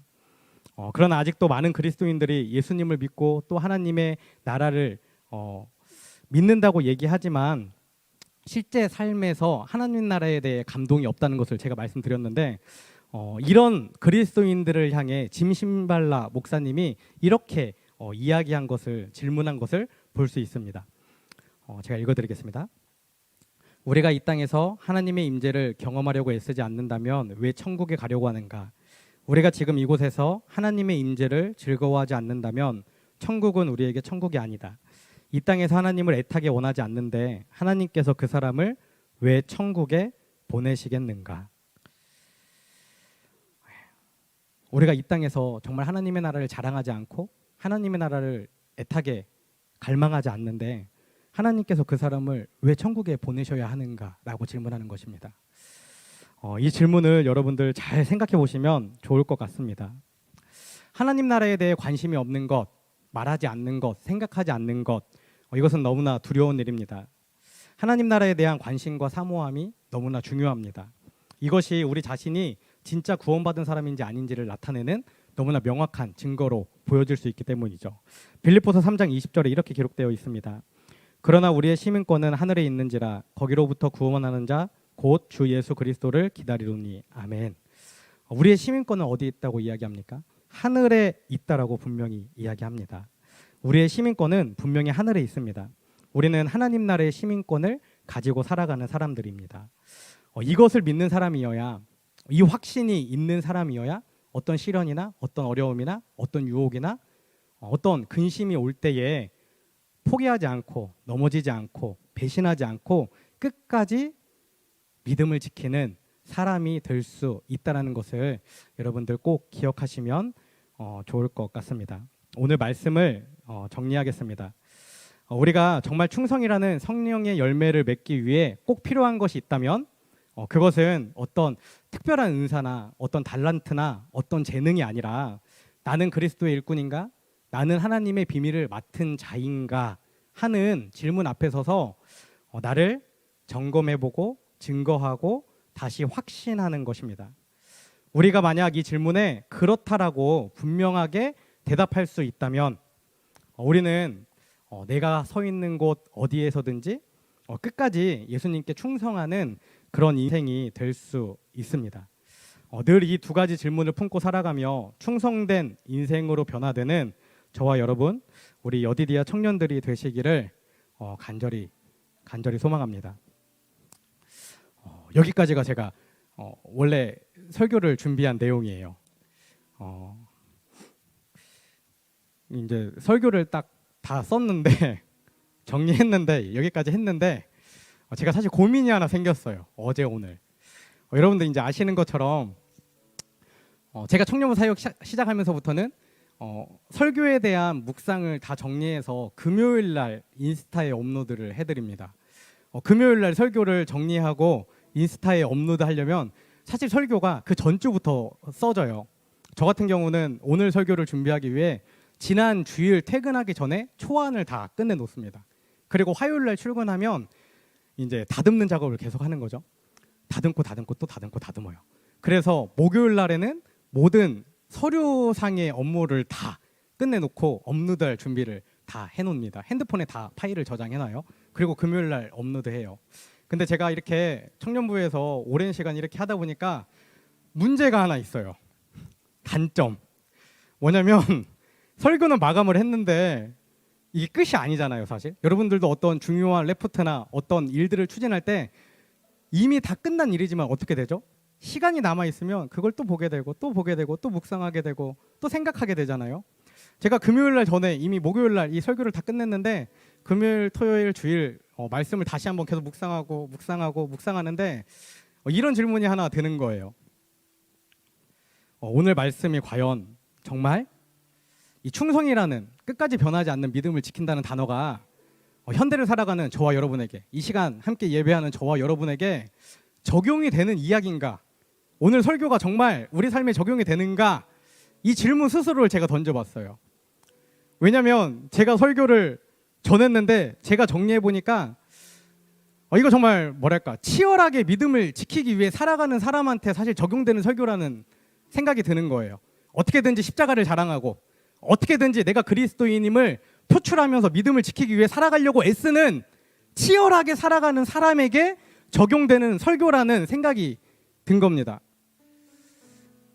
그러나 아직도 많은 그리스도인들이 예수님을 믿고 또 하나님의 나라를 믿는다고 얘기하지만 실제 삶에서 하나님 나라에 대해 감동이 없다는 것을 제가 말씀드렸는데 이런 그리스도인들을 향해 짐 신발라 목사님이 이렇게 이야기한 것을, 질문한 것을 볼 수 있습니다. 제가 읽어드리겠습니다. 우리가 이 땅에서 하나님의 임재를 경험하려고 애쓰지 않는다면 왜 천국에 가려고 하는가? 우리가 지금 이곳에서 하나님의 임재를 즐거워하지 않는다면 천국은 우리에게 천국이 아니다. 이 땅에서 하나님을 애타게 원하지 않는데 하나님께서 그 사람을 왜 천국에 보내시겠는가? 우리가 이 땅에서 정말 하나님의 나라를 자랑하지 않고 하나님의 나라를 애타게 갈망하지 않는데 하나님께서 그 사람을 왜 천국에 보내셔야 하는가라고 질문하는 것입니다. 이 질문을 여러분들 잘 생각해 보시면 좋을 것 같습니다. 하나님 나라에 대해 관심이 없는 것, 말하지 않는 것, 생각하지 않는 것, 이것은 너무나 두려운 일입니다. 하나님 나라에 대한 관심과 사모함이 너무나 중요합니다. 이것이 우리 자신이 진짜 구원받은 사람인지 아닌지를 나타내는 너무나 명확한 증거로 보여질 수 있기 때문이죠. 빌립보서 3장 20절에 이렇게 기록되어 있습니다. 그러나 우리의 시민권은 하늘에 있는지라 거기로부터 구원하는 자 곧 주 예수 그리스도를 기다리노니. 아멘. 우리의 시민권은 어디 있다고 이야기합니까? 하늘에 있다라고 분명히 이야기합니다. 우리의 시민권은 분명히 하늘에 있습니다. 우리는 하나님 나라의 시민권을 가지고 살아가는 사람들입니다. 이것을 믿는 사람이어야, 이 확신이 있는 사람이어야 어떤 시련이나 어떤 어려움이나 어떤 유혹이나 어떤 근심이 올 때에 포기하지 않고 넘어지지 않고 배신하지 않고 끝까지 믿음을 지키는 사람이 될 수 있다는 것을 여러분들 꼭 기억하시면 좋을 것 같습니다. 오늘 말씀을 정리하겠습니다. 우리가 정말 충성이라는 성령의 열매를 맺기 위해 꼭 필요한 것이 있다면 그것은 어떤 특별한 은사나 어떤 달란트나 어떤 재능이 아니라 나는 그리스도의 일꾼인가? 나는 하나님의 비밀을 맡은 자인가? 하는 질문 앞에 서서 나를 점검해보고 증거하고 다시 확신하는 것입니다. 우리가 만약 이 질문에 그렇다라고 분명하게 대답할 수 있다면 우리는 내가 서 있는 곳 어디에서든지 끝까지 예수님께 충성하는 그런 인생이 될 수 있습니다. 늘 이 두 가지 질문을 품고 살아가며 충성된 인생으로 변화되는 저와 여러분, 우리 여디디아 청년들이 되시기를 간절히 소망합니다. 여기까지가 제가 원래 설교를 준비한 내용이에요. 이제 설교를 딱 다 썼는데 정리했는데 여기까지 했는데 제가 사실 고민이 하나 생겼어요. 어제 오늘 여러분들 이제 아시는 것처럼 제가 청년부 사역 시작하면서부터는 설교에 대한 묵상을 다 정리해서 금요일 날 인스타에 업로드를 해드립니다. 금요일 날 설교를 정리하고 인스타에 업로드 하려면 사실 설교가 그 전주부터 써져요. 저 같은 경우는 오늘 설교를 준비하기 위해 지난 주일 퇴근하기 전에 초안을 다 끝내 놓습니다. 그리고 화요일 날 출근하면 이제 다듬는 작업을 계속 하는 거죠. 다듬고 또 다듬어요. 그래서 목요일 날에는 모든 서류상의 업무를 다 끝내놓고 업로드할 준비를 다 해놓습니다. 핸드폰에 다 파일을 저장해놔요. 그리고 금요일 날 업로드해요. 근데 제가 이렇게 청년부에서 오랜 시간 이렇게 하다 보니까 문제가 하나 있어요. 단점. 뭐냐면 설교는 마감을 했는데 이게 끝이 아니잖아요, 사실. 여러분들도 어떤 중요한 레포트나 어떤 일들을 추진할 때 이미 다 끝난 일이지만 어떻게 되죠? 시간이 남아있으면 그걸 또 보게 되고 또 묵상하게 되고 또 생각하게 되잖아요. 제가 금요일 날 전에 이미 목요일 날 이 설교를 다 끝냈는데 금요일, 토요일, 주일 말씀을 다시 한번 계속 묵상하는데 이런 질문이 하나 드는 거예요. 오늘 말씀이 과연 정말 이 충성이라는 끝까지 변하지 않는 믿음을 지킨다는 단어가 현대를 살아가는 저와 여러분에게, 이 시간 함께 예배하는 저와 여러분에게 적용이 되는 이야기인가? 오늘 설교가 정말 우리 삶에 적용이 되는가? 이 질문 스스로를 제가 던져봤어요. 왜냐하면 제가 설교를 전했는데 제가 정리해보니까 이거 정말 뭐랄까 치열하게 믿음을 지키기 위해 살아가는 사람한테 사실 적용되는 설교라는 생각이 드는 거예요. 어떻게든지 십자가를 자랑하고 어떻게든지 내가 그리스도인임을 표출하면서 믿음을 지키기 위해 살아가려고 애쓰는 치열하게 살아가는 사람에게 적용되는 설교라는 생각이 든 겁니다.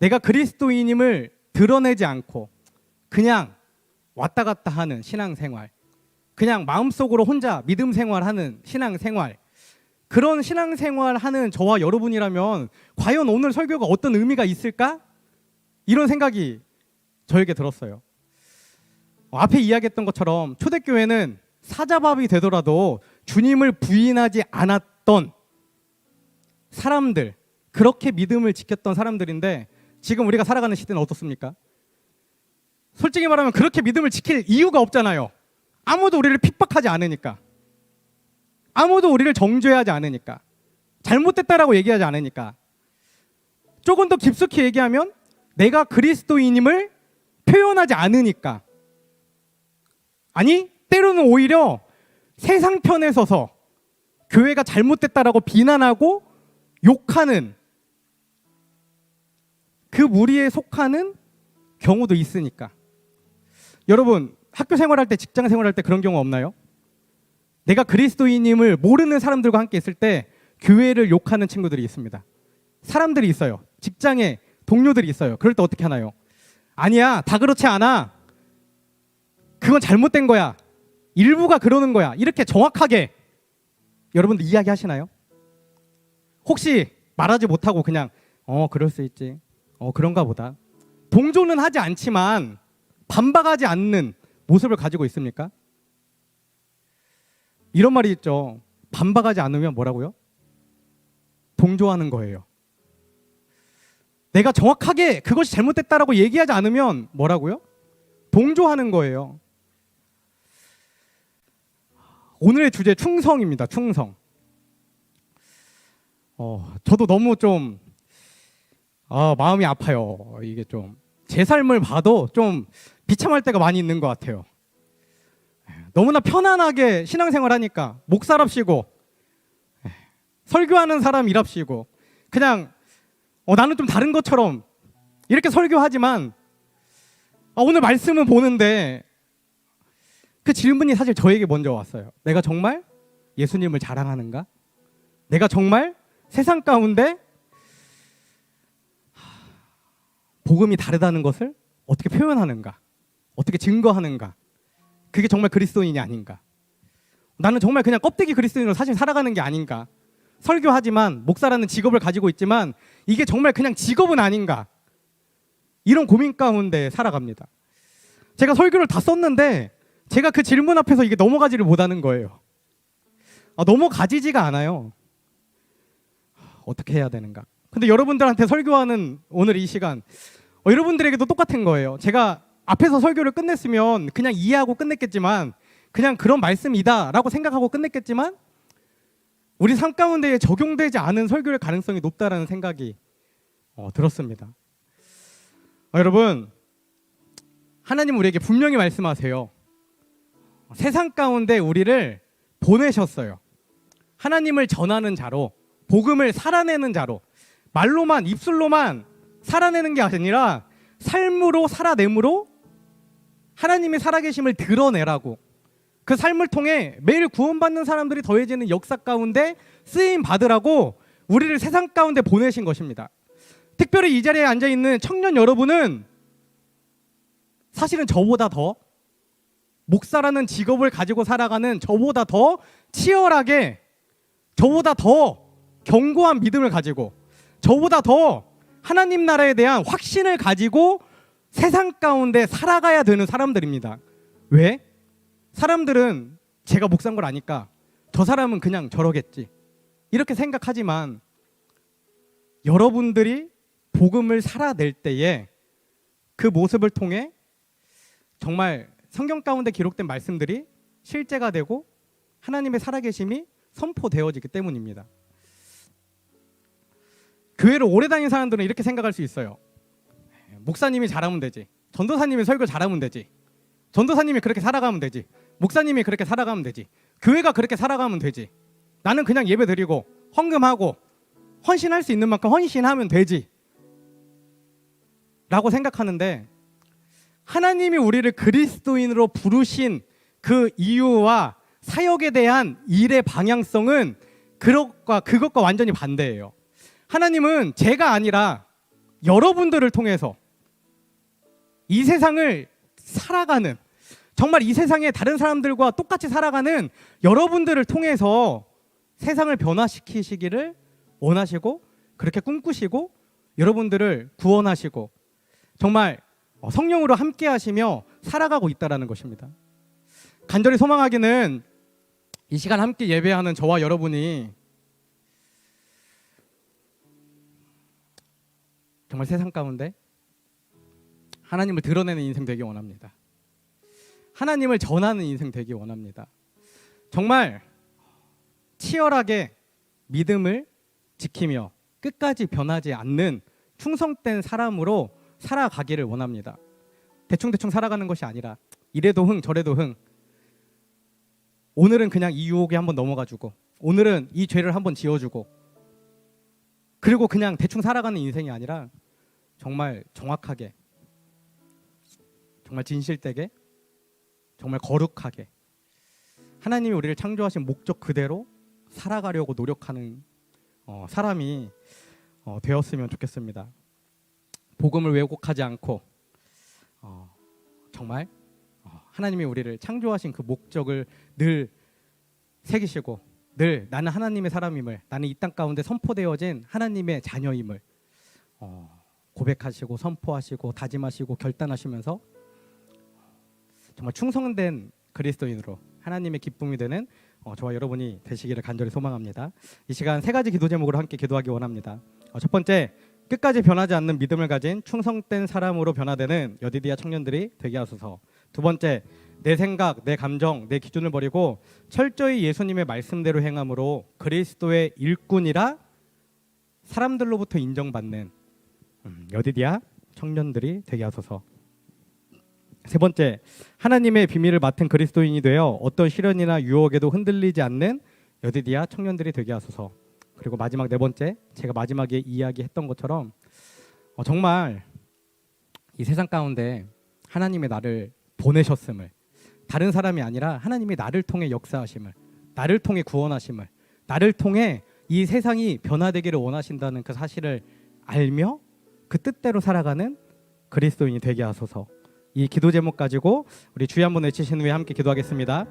내가 그리스도인임을 드러내지 않고 그냥 왔다 갔다 하는 신앙생활, 그냥 마음속으로 혼자 믿음 생활하는 신앙생활, 그런 신앙생활하는 저와 여러분이라면 과연 오늘 설교가 어떤 의미가 있을까? 이런 생각이 저에게 들었어요. 앞에 이야기했던 것처럼 초대교회는 사자밥이 되더라도 주님을 부인하지 않았던 사람들, 그렇게 믿음을 지켰던 사람들인데 지금 우리가 살아가는 시대는 어떻습니까? 솔직히 말하면 그렇게 믿음을 지킬 이유가 없잖아요. 아무도 우리를 핍박하지 않으니까, 아무도 우리를 정죄하지 않으니까, 잘못됐다라고 얘기하지 않으니까. 조금 더 깊숙이 얘기하면 내가 그리스도인임을 표현하지 않으니까. 아니, 때로는 오히려 세상 편에 서서 교회가 잘못됐다라고 비난하고 욕하는 그 무리에 속하는 경우도 있으니까. 여러분, 학교 생활할 때, 직장 생활할 때 그런 경우 없나요? 내가 그리스도인임을 모르는 사람들과 함께 있을 때 교회를 욕하는 친구들이 있습니다. 사람들이 있어요. 직장에 동료들이 있어요. 그럴 때 어떻게 하나요? 아니야, 다 그렇지 않아. 그건 잘못된 거야. 일부가 그러는 거야. 이렇게 정확하게 여러분들 이야기하시나요? 혹시 말하지 못하고 그냥 그럴 수 있지. 그런가 보다. 동조는 하지 않지만 반박하지 않는 모습을 가지고 있습니까? 이런 말이 있죠. 반박하지 않으면 뭐라고요? 동조하는 거예요. 내가 정확하게 그것이 잘못됐다라고 얘기하지 않으면 뭐라고요? 동조하는 거예요. 오늘의 주제 충성입니다. 충성. 저도 너무 좀 마음이 아파요. 이게 좀 제 삶을 봐도 좀 비참할 때가 많이 있는 것 같아요. 너무나 편안하게 신앙생활 하니까 목사랍시고 설교하는 사람 일합시고 그냥 나는 좀 다른 것처럼 이렇게 설교하지만 오늘 말씀을 보는데 그 질문이 사실 저에게 먼저 왔어요. 내가 정말 예수님을 자랑하는가? 내가 정말 세상 가운데 복음이 다르다는 것을 어떻게 표현하는가? 어떻게 증거하는가? 그게 정말 그리스도인이 아닌가? 나는 정말 그냥 껍데기 그리스도인으로 사실 살아가는 게 아닌가? 설교하지만 목사라는 직업을 가지고 있지만 이게 정말 그냥 직업은 아닌가? 이런 고민 가운데 살아갑니다. 제가 설교를 다 썼는데 제가 그 질문 앞에서 이게 넘어가지를 못하는 거예요. 넘어가지지가 않아요. 어떻게 해야 되는가? 근데 여러분들한테 설교하는 오늘 이 시간 여러분들에게도 똑같은 거예요. 제가 앞에서 설교를 끝냈으면 그냥 이해하고 끝냈겠지만 그냥 그런 말씀이다 라고 생각하고 끝냈겠지만 우리 삶 가운데 적용되지 않은 설교의 가능성이 높다라는 생각이 들었습니다. 여러분, 하나님 우리에게 분명히 말씀하세요. 세상 가운데 우리를 보내셨어요. 하나님을 전하는 자로, 복음을 살아내는 자로, 말로만 입술로만 살아내는 게 아니라 삶으로 살아내므로 하나님의 살아계심을 드러내라고, 그 삶을 통해 매일 구원받는 사람들이 더해지는 역사 가운데 쓰임 받으라고 우리를 세상 가운데 보내신 것입니다. 특별히 이 자리에 앉아있는 청년 여러분은 사실은 저보다 더 목사라는 직업을 가지고 살아가는 저보다 더 치열하게, 저보다 더 견고한 믿음을 가지고, 저보다 더 하나님 나라에 대한 확신을 가지고 세상 가운데 살아가야 되는 사람들입니다. 왜? 사람들은 제가 목사인 걸 아니까 저 사람은 그냥 저러겠지 이렇게 생각하지만 여러분들이 복음을 살아낼 때에 그 모습을 통해 정말 성경 가운데 기록된 말씀들이 실제가 되고 하나님의 살아계심이 선포되어지기 때문입니다. 교회를 오래 다닌 사람들은 이렇게 생각할 수 있어요. 목사님이 잘하면 되지, 전도사님이 설교 잘하면 되지, 전도사님이 그렇게 살아가면 되지, 목사님이 그렇게 살아가면 되지, 교회가 그렇게 살아가면 되지, 나는 그냥 예배 드리고 헌금하고 헌신할 수 있는 만큼 헌신하면 되지 라고 생각하는데, 하나님이 우리를 그리스도인으로 부르신 그 이유와 사역에 대한 일의 방향성은 그것과 완전히 반대예요. 하나님은 제가 아니라 여러분들을 통해서 이 세상을 살아가는, 정말 이 세상에 다른 사람들과 똑같이 살아가는 여러분들을 통해서 세상을 변화시키시기를 원하시고 그렇게 꿈꾸시고 여러분들을 구원하시고 정말 성령으로 함께 하시며 살아가고 있다는 것입니다. 간절히 소망하기는 이 시간 함께 예배하는 저와 여러분이 정말 세상 가운데 하나님을 드러내는 인생 되기 원합니다. 하나님을 전하는 인생 되기 원합니다. 정말 치열하게 믿음을 지키며 끝까지 변하지 않는 충성된 사람으로 살아가기를 원합니다. 대충대충 살아가는 것이 아니라 이래도 흥 저래도 흥, 오늘은 그냥 이 유혹에 한번 넘어가주고 오늘은 이 죄를 한번 지어주고 그리고 그냥 대충 살아가는 인생이 아니라 정말 정확하게, 정말 진실되게, 정말 거룩하게 하나님이 우리를 창조하신 목적 그대로 살아가려고 노력하는 사람이 되었으면 좋겠습니다. 복음을 왜곡하지 않고 정말 하나님이 우리를 창조하신 그 목적을 늘 새기시고 늘 나는 하나님의 사람임을, 나는 이 땅 가운데 선포되어진 하나님의 자녀임을 고백하시고 선포하시고 다짐하시고 결단하시면서 정말 충성된 그리스도인으로 하나님의 기쁨이 되는 저와 여러분이 되시기를 간절히 소망합니다. 이 시간 세 가지 기도 제목으로 함께 기도하기 원합니다. 첫 번째, 끝까지 변하지 않는 믿음을 가진 충성된 사람으로 변화되는 여디디아 청년들이 되게 하소서. 두 번째, 내 생각, 내 감정, 내 기준을 버리고 철저히 예수님의 말씀대로 행함으로 그리스도의 일꾼이라 사람들로부터 인정받는 여디디아 청년들이 되게 하소서. 세 번째, 하나님의 비밀을 맡은 그리스도인이 되어 어떤 시련이나 유혹에도 흔들리지 않는 여디디아 청년들이 되게 하소서. 그리고 마지막 네 번째, 제가 마지막에 이야기했던 것처럼 정말 이 세상 가운데 하나님의 나를 보내셨음을, 다른 사람이 아니라 하나님이 나를 통해 역사하심을, 나를 통해 구원하심을, 나를 통해 이 세상이 변화되기를 원하신다는 그 사실을 알며 그 뜻대로 살아가는 그리스도인이 되게 하소서. 이 기도 제목 가지고 우리 주여 한번 외치신 후에 함께 기도하겠습니다.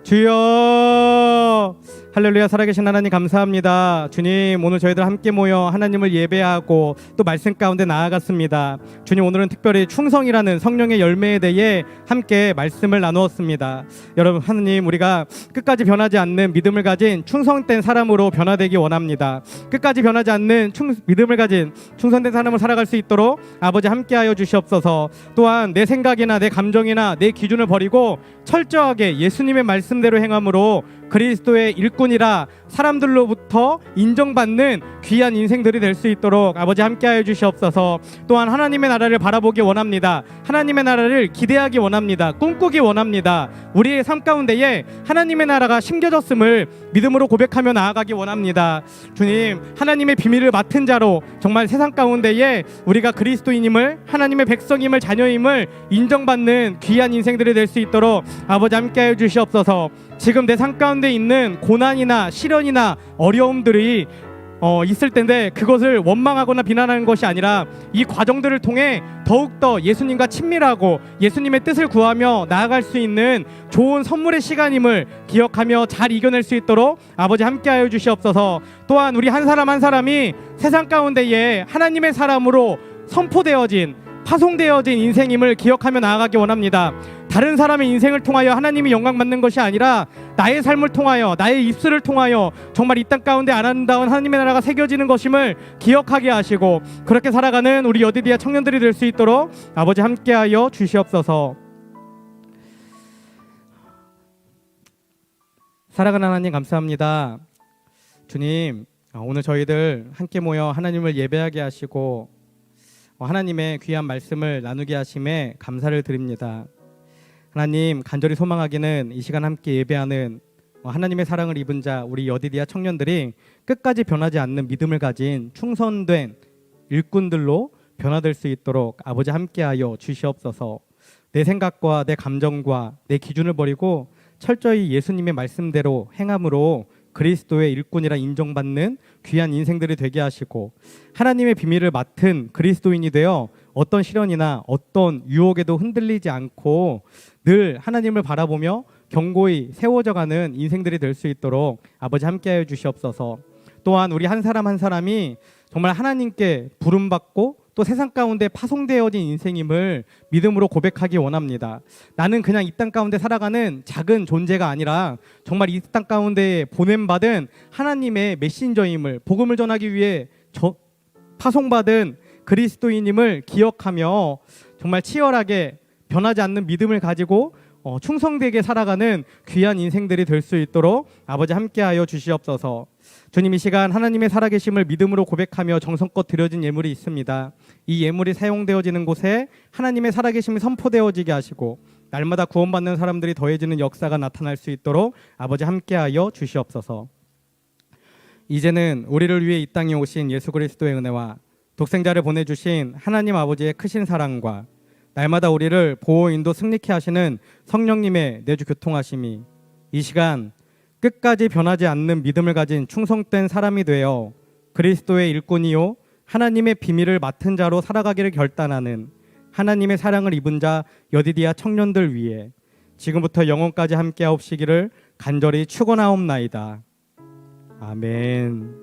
주여, 할렐루야. 살아계신 하나님 감사합니다. 주님, 오늘 저희들 함께 모여 하나님을 예배하고 또 말씀 가운데 나아갔습니다. 주님, 오늘은 특별히 충성이라는 성령의 열매에 대해 함께 말씀을 나누었습니다. 여러분, 하나님, 우리가 끝까지 변하지 않는 믿음을 가진 충성된 사람으로 변화되기 원합니다. 끝까지 변하지 않는 믿음을 가진 충성된 사람으로 살아갈 수 있도록 아버지 함께하여 주시옵소서. 또한 내 생각이나 내 감정이나 내 기준을 버리고 철저하게 예수님의 말씀대로 행함으로 그리스도의 일꾼이라 사람들로부터 인정받는 귀한 인생들이 될 수 있도록 아버지 함께하여 주시옵소서. 또한 하나님의 나라를 바라보기 원합니다. 하나님의 나라를 기대하기 원합니다. 꿈꾸기 원합니다. 우리의 삶 가운데에 하나님의 나라가 심겨졌음을 믿음으로 고백하며 나아가기 원합니다. 주님, 하나님의 비밀을 맡은 자로 정말 세상 가운데에 우리가 그리스도인임을, 하나님의 백성임을, 자녀임을 인정받는 귀한 인생들이 될 수 있도록 아버지 함께하여 주시옵소서. 지금 내 삶 가운데 있는 고난이나 시련이나 어려움들이 있을 텐데 그것을 원망하거나 비난하는 것이 아니라 이 과정들을 통해 더욱더 예수님과 친밀하고 예수님의 뜻을 구하며 나아갈 수 있는 좋은 선물의 시간임을 기억하며 잘 이겨낼 수 있도록 아버지 함께하여 주시옵소서. 또한 우리 한 사람 한 사람이 세상 가운데에 하나님의 사람으로 선포되어진, 파송되어진 인생임을 기억하며 나아가기 원합니다. 다른 사람의 인생을 통하여 하나님이 영광 받는 것이 아니라 나의 삶을 통하여, 나의 입술을 통하여 정말 이 땅 가운데 아름다운 하나님의 나라가 새겨지는 것임을 기억하게 하시고 그렇게 살아가는 우리 여디디아 청년들이 될 수 있도록 아버지 함께하여 주시옵소서. 살아가는 하나님 감사합니다. 주님, 오늘 저희들 함께 모여 하나님을 예배하게 하시고 하나님의 귀한 말씀을 나누게 하심에 감사를 드립니다. 하나님, 간절히 소망하기는 이 시간 함께 예배하는 하나님의 사랑을 입은 자 우리 여디디아 청년들이 끝까지 변하지 않는 믿음을 가진 충성된 일꾼들로 변화될 수 있도록 아버지 함께하여 주시옵소서. 내 생각과 내 감정과 내 기준을 버리고 철저히 예수님의 말씀대로 행함으로 그리스도의 일꾼이라 인정받는 귀한 인생들이 되게 하시고 하나님의 비밀을 맡은 그리스도인이 되어 어떤 시련이나 어떤 유혹에도 흔들리지 않고 늘 하나님을 바라보며 견고히 세워져가는 인생들이 될 수 있도록 아버지 함께하여 주시옵소서. 또한 우리 한 사람 한 사람이 정말 하나님께 부름받고 또 세상 가운데 파송되어진 인생임을 믿음으로 고백하기 원합니다. 나는 그냥 이 땅 가운데 살아가는 작은 존재가 아니라 정말 이 땅 가운데 보냄받은 하나님의 메신저임을, 복음을 전하기 위해 파송받은 그리스도인임을 기억하며 정말 치열하게 변하지 않는 믿음을 가지고 충성되게 살아가는 귀한 인생들이 될 수 있도록 아버지 함께하여 주시옵소서. 주님, 이 시간 하나님의 살아계심을 믿음으로 고백하며 정성껏 드려진 예물이 있습니다. 이 예물이 사용되어지는 곳에 하나님의 살아계심이 선포되어지게 하시고 날마다 구원받는 사람들이 더해지는 역사가 나타날 수 있도록 아버지 함께하여 주시옵소서. 이제는 우리를 위해 이 땅에 오신 예수 그리스도의 은혜와 독생자를 보내주신 하나님 아버지의 크신 사랑과 날마다 우리를 보호 인도 승리케 하시는 성령님의 내주 교통하심이 이 시간 끝까지 변하지 않는 믿음을 가진 충성된 사람이 되어 그리스도의 일꾼이요 하나님의 비밀을 맡은 자로 살아가기를 결단하는 하나님의 사랑을 입은 자 여디디아 청년들 위해 지금부터 영원까지 함께하옵시기를 간절히 축원하옵나이다. 아멘.